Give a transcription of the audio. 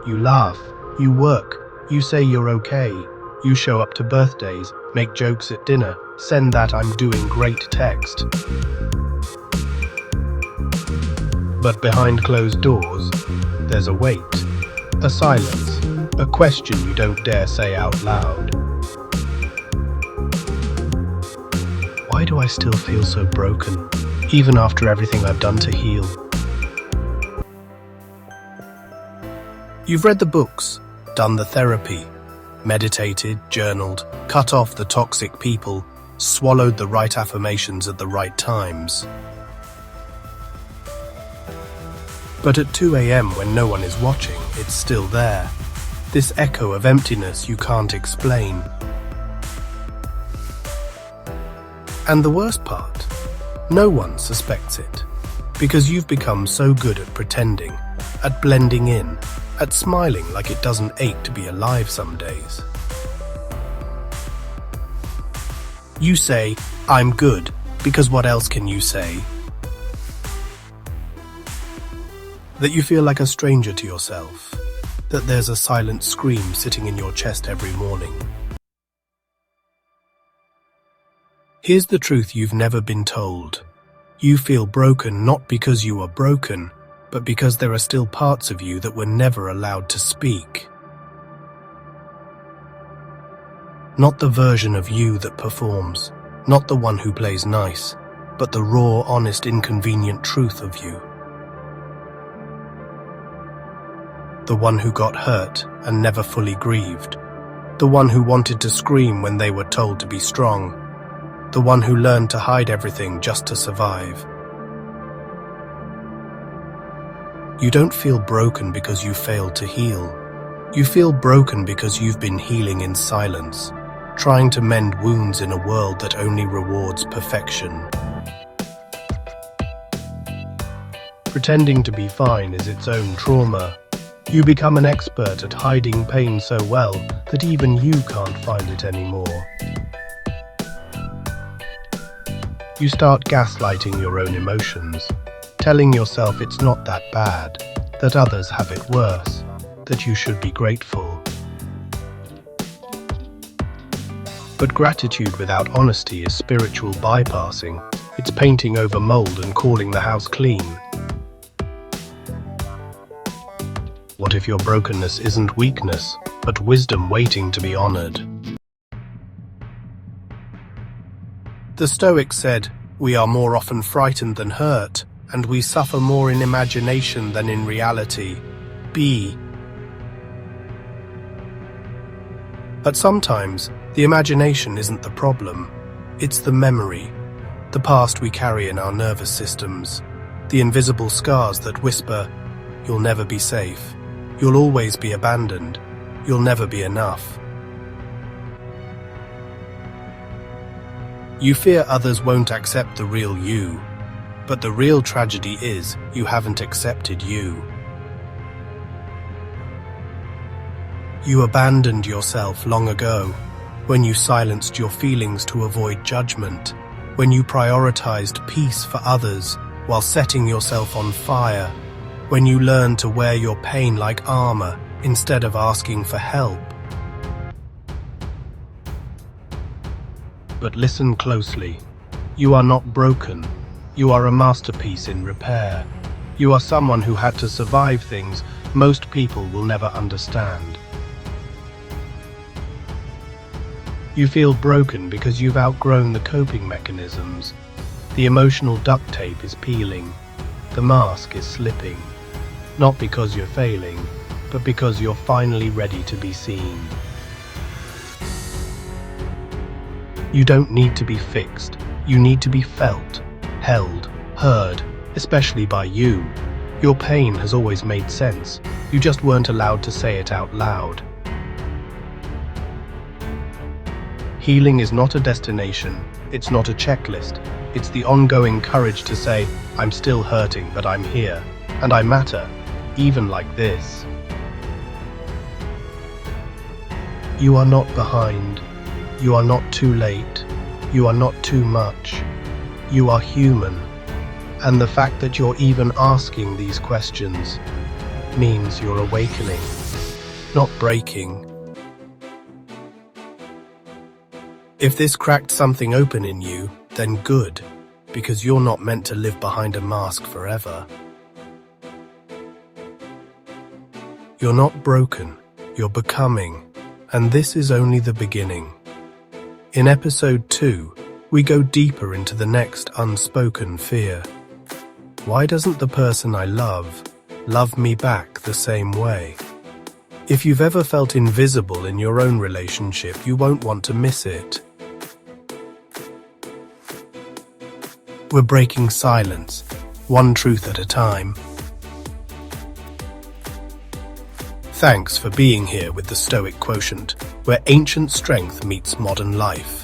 You laugh, you work, you say you're okay, you show up to birthdays, make jokes at dinner, send that "I'm doing great" text. But behind closed doors, there's a wait, a silence, a question you don't dare say out loud. Why do I still feel so broken, even after everything I've done to heal? You've read the books, done the therapy, meditated, journaled, cut off the toxic people, swallowed the right affirmations at the right times. But at 2 a.m. when no one is watching, it's still there. This echo of emptiness you can't explain. And the worst part, no one suspects it, because you've become so good at pretending, at blending in, at smiling like it doesn't ache to be alive some days. You say, "I'm good," because what else can you say? That you feel like a stranger to yourself, that there's a silent scream sitting in your chest every morning. Here's the truth you've never been told. You feel broken not because you are broken, but because there are still parts of you that were never allowed to speak. Not the version of you that performs, not the one who plays nice, but the raw, honest, inconvenient truth of you. The one who got hurt and never fully grieved. The one who wanted to scream when they were told to be strong. The one who learned to hide everything just to survive. You don't feel broken because you failed to heal. You feel broken because you've been healing in silence, trying to mend wounds in a world that only rewards perfection. Pretending to be fine is its own trauma. You become an expert at hiding pain so well that even you can't find it anymore. You start gaslighting your own emotions, telling yourself it's not that bad, that others have it worse, that you should be grateful. But gratitude without honesty is spiritual bypassing. It's painting over mold and calling the house clean. What if your brokenness isn't weakness, but wisdom waiting to be honored? The Stoics said, "We are more often frightened than hurt, and we suffer more in imagination than in reality." But sometimes, the imagination isn't the problem. It's the memory, the past we carry in our nervous systems, the invisible scars that whisper, "You'll never be safe. You'll always be abandoned. You'll never be enough." You fear others won't accept the real you, but the real tragedy is you haven't accepted you. You abandoned yourself long ago, when you silenced your feelings to avoid judgment, when you prioritized peace for others while setting yourself on fire, when you learned to wear your pain like armor instead of asking for help. But listen closely. You are not broken. You are a masterpiece in repair. You are someone who had to survive things most people will never understand. You feel broken because you've outgrown the coping mechanisms. The emotional duct tape is peeling. The mask is slipping. Not because you're failing, but because you're finally ready to be seen. You don't need to be fixed. You need to be felt, held, heard, especially by you. Your pain has always made sense. You just weren't allowed to say it out loud. Healing is not a destination. It's not a checklist. It's the ongoing courage to say, "I'm still hurting, but I'm here, and I matter, even like this." You are not behind. You are not too late. You are not too much. You are human. And the fact that you're even asking these questions, means you're awakening, not breaking. If this cracked something open in you, then good, because you're not meant to live behind a mask forever. You're not broken, you're becoming, and this is only the beginning. In episode 2, we go deeper into the next unspoken fear. Why doesn't the person I love me back the same way? If you've ever felt invisible in your own relationship, you won't want to miss it. We're breaking silence, one truth at a time. Thanks for being here with the Stoic Quotient, where ancient strength meets modern life.